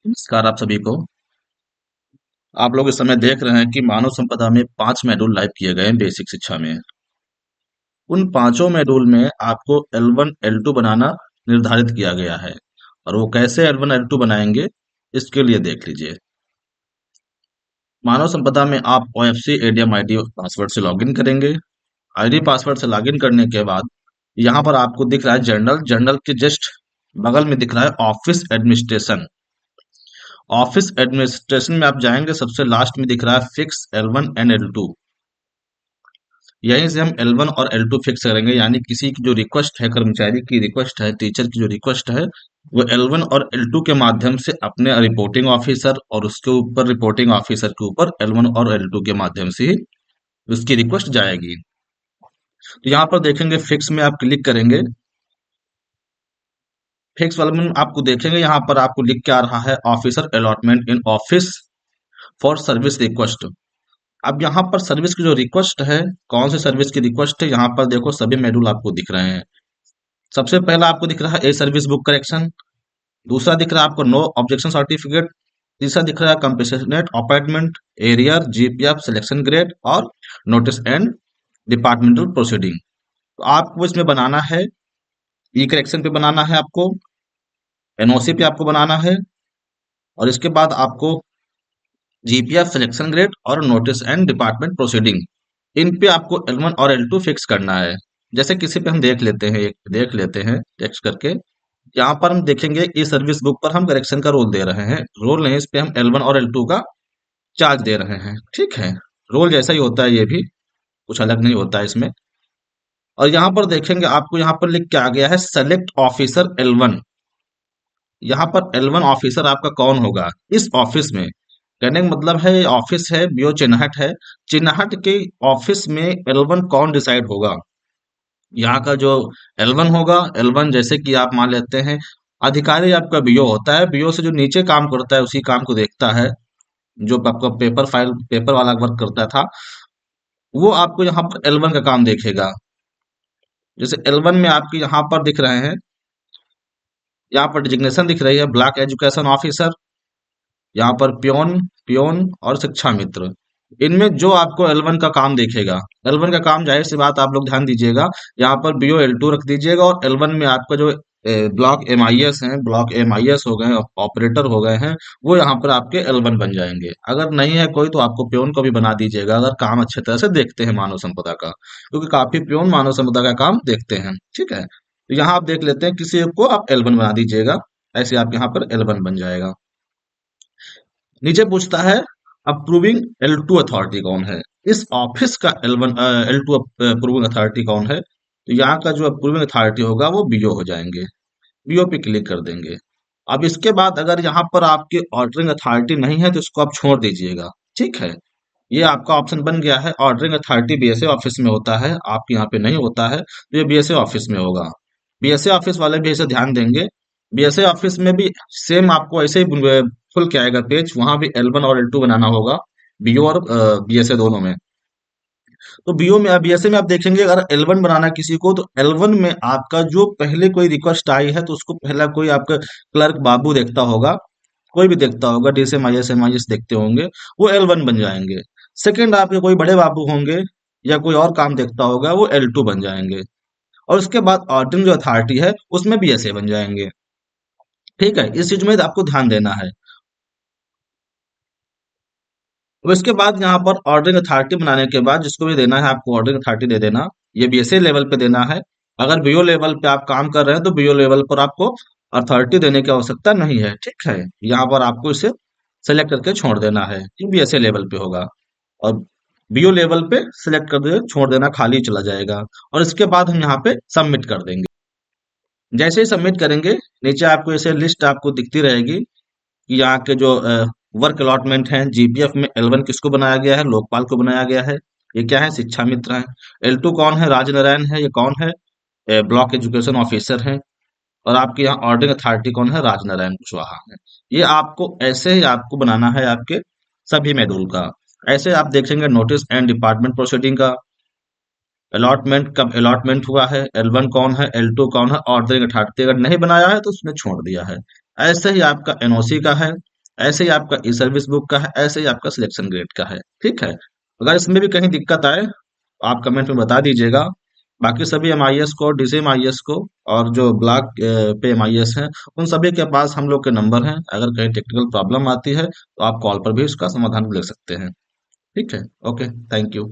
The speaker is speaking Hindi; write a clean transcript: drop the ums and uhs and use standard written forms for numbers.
नमस्कार आप सभी को। आप लोग इस समय देख रहे हैं कि मानव संपदा में 5 मॉड्यूल लाइव किए गए हैं बेसिक शिक्षा में। उन पांचों मॉड्यूल में आपको L1 L2 बनाना निर्धारित किया गया है और वो कैसे L1 L2 बनाएंगे इसके लिए देख लीजिए। मानव संपदा में आप OFC ADM ID पासवर्ड से लॉगिन करेंगे। आईडी पासवर्ड से लॉगिन करने के बाद यहाँ पर आपको दिख रहा है जर्नल। जर्नल के जस्ट बगल में दिख रहा है ऑफिस एडमिनिस्ट्रेशन। ऑफिस एडमिनिस्ट्रेशन में आप जाएंगे, सबसे लास्ट में दिख रहा है फिक्स L1 एंड L2। यहीं से हम L1 और L2 फिक्स करेंगे, यानी किसी की जो रिक्वेस्ट है, कर्मचारी की रिक्वेस्ट है, टीचर की जो रिक्वेस्ट है, वो L1 और L2 के माध्यम से अपने रिपोर्टिंग ऑफिसर और उसके ऊपर रिपोर्टिंग ऑफिसर के ऊपर L1 और L2 के माध्यम से ही उसकी रिक्वेस्ट जाएगी। तो यहाँ पर देखेंगे फिक्स में आप क्लिक करेंगे। फिक्स वाले में आपको देखेंगे, यहाँ पर आपको लिख के आ रहा है officer allotment in office for service request. अब यहाँ पर सर्विस की जो रिक्वेस्ट है, कौन सी सर्विस की रिक्वेस्ट है, यहाँ पर देखो सभी मॉड्यूल आपको दिख रहे हैं। सबसे पहला आपको दिख रहा है ए सर्विस बुक करेक्शन। दूसरा दिख रहा है आपको नो ऑब्जेक्शन सर्टिफिकेट। तीसरा दिख रहा है compassionate appointment, arrear, GPF selection grade और नोटिस एंड डिपार्टमेंटल प्रोसीडिंग। तो आपको इसमें बनाना है, ई करेक्शन पे बनाना है, आपको एनओसी पे आपको बनाना है, और इसके बाद आपको जीपीएफ सिलेक्शन ग्रेड और नोटिस एंड डिपार्टमेंट प्रोसीडिंग, इन पे आपको L1 और L2 फिक्स करना है। जैसे किसी पे हम देख लेते हैं, एक देख लेते हैं टेक्स्ट करके। यहाँ पर हम देखेंगे ई सर्विस बुक पर हम करेक्शन का रोल दे रहे हैं, रोल नहीं, इस पे हम L1 और L2 का चार्ज दे रहे हैं। ठीक है, रोल जैसा ही होता है, ये भी कुछ अलग नहीं होता है इसमें। और यहाँ पर देखेंगे, आपको यहाँ पर लिख के आ गया है सेलेक्ट ऑफिसर L1। यहाँ पर L1 ऑफिसर आपका कौन होगा इस ऑफिस में। कहने का मतलब है, ये ऑफिस है, बीओ चिन्हट है, चिन्हट के ऑफिस में L1 कौन डिसाइड होगा। यहाँ का जो L1 होगा, L1 जैसे कि आप मान लेते हैं अधिकारी आपका बीओ होता है, बीओ से जो नीचे काम करता है उसी काम को देखता है। जो आपका पेपर फाइल, पेपर वाला वर्क करता था, वो आपको यहाँ पर L1 का काम देखेगा। जैसे L1 में आपके यहाँ पर दिख रहे हैं, यहाँ पर डिजिग्नेशन दिख रही है ब्लॉक एजुकेशन ऑफिसर, यहाँ पर प्योन, प्योन और शिक्षा मित्र। इनमें जो आपको L1 का काम देखेगा, L1 का काम जाहिर सी बात, आप लोग ध्यान दीजिएगा, यहाँ पर बीओ L2 रख दीजिएगा, और L1 में आपका जो ब्लॉक MIS हैं, ब्लॉक MIS हो गए, ऑपरेटर हो गए हैं, वो यहाँ पर आपके L1 बन जाएंगे। अगर नहीं है कोई तो आपको प्योन को भी बना दीजिएगा, अगर काम अच्छे तरह से देखते हैं मानव संपदा का, क्योंकि काफी प्योन मानव संपदा का काम देखते हैं। ठीक है, तो यहाँ आप देख लेते हैं, किसी एक को आप L1 बना दीजिएगा, ऐसे आप यहाँ पर L1 बन जाएगा। नीचे पूछता है अप्रूविंग L2 अथॉरिटी कौन है, इस ऑफिस का L1 L2 अप्रूविंग अथॉरिटी कौन है। तो यहाँ का जो अप्रूविंग अथॉरिटी होगा वो बीओ हो जाएंगे, बीओ पे क्लिक कर देंगे। अब इसके बाद अगर यहाँ पर आपकी ऑर्डरिंग अथॉरिटी नहीं है तो इसको आप छोड़ दीजिएगा। ठीक है, ये आपका ऑप्शन बन गया है, ऑर्डरिंग अथॉरिटी बीएसए ऑफिस में होता है, आपके यहाँ पे नहीं होता है, तो ये बीएसए ऑफिस में होगा। बीएसए ऑफिस वाले भी ऐसे ध्यान देंगे। बीएसए ऑफिस में भी सेम आपको ऐसे ही खुल के आएगा पेज, वहां भी L1 और L2 बनाना होगा, बीओ और बीएसए दोनों में। तो बीओ में, बीएसए में आप देखेंगे, अगर L1 बनाना है किसी को, तो L1 में आपका जो पहले कोई रिक्वेस्ट आई है तो उसको पहला कोई आपका क्लर्क बाबू देखता होगा, कोई भी देखता होगा, डीएसएम IS देखते होंगे, वो L1 बन जाएंगे। सेकंड आपके कोई बड़े बाबू होंगे या कोई और काम देखता होगा, वो L2 बन जाएंगे। और उसके बाद ऑर्डरिंग जो अथॉरिटी है उसमें भी ऐसे बन जाएंगे। ठीक है, इस चीज में आपको ध्यान देना है। अब इसके बाद यहाँ पर ऑर्डरिंग अथॉरिटी बनाने के बाद जिसको भी देना है आपको ऑर्डरिंग अथॉरिटी दे देना, ये बीएसए लेवल पे देना है। अगर बीओ लेवल पे आप काम कर रहे हैं तो बीओ लेवल पर आपको अथॉरिटी देने की आवश्यकता नहीं है। ठीक है, यहाँ पर आपको इसे सेलेक्ट करके छोड़ देना है, ये बीएसए लेवल पे होगा। और बीओ लेवल पे सिलेक्ट कर दे, छोड़ देना, खाली चला जाएगा। और इसके बाद हम यहाँ पे सबमिट कर देंगे। जैसे ही सबमिट करेंगे, नीचे आपको ऐसे लिस्ट आपको दिखती रहेगी कि यहाँ के जो वर्क अलॉटमेंट हैं, जीपीएफ में L1 किसको बनाया गया है, लोकपाल को बनाया गया है, ये क्या है, शिक्षा मित्र है। L2 कौन है, राजनारायण है, ये कौन है, ब्लॉक एजुकेशन ऑफिसर है। और आपके यहाँ ऑर्डरिंग अथॉरिटी कौन है, राजनारायण कुशवाहा है। ये आपको ऐसे ही आपको बनाना है आपके सभी मॉड्यूल का। ऐसे आप देखेंगे नोटिस एंड डिपार्टमेंट प्रोसीडिंग का, अलॉटमेंट कब अलॉटमेंट हुआ है, L1 कौन है, L2 कौन है, ऑर्डरिंग अथॉरिटी अगर नहीं बनाया है तो उसने छोड़ दिया है। ऐसे ही आपका एनओसी का है, ऐसे ही आपका ई सर्विस बुक का है, ऐसे ही आपका सिलेक्शन ग्रेड का है। ठीक है, अगर इसमें भी कहीं दिक्कत आए तो आप कमेंट में बता दीजिएगा। बाकी सभी एमआईएस को, डीसीएमआईएस को और जो ब्लॉक पे एमआईएस हैं, उन सभी के पास हम लोग के नंबर हैं। अगर कहीं टेक्निकल प्रॉब्लम आती है तो आप कॉल पर भी उसका समाधान ले सकते हैं। ठीक है, ओके, थैंक यू।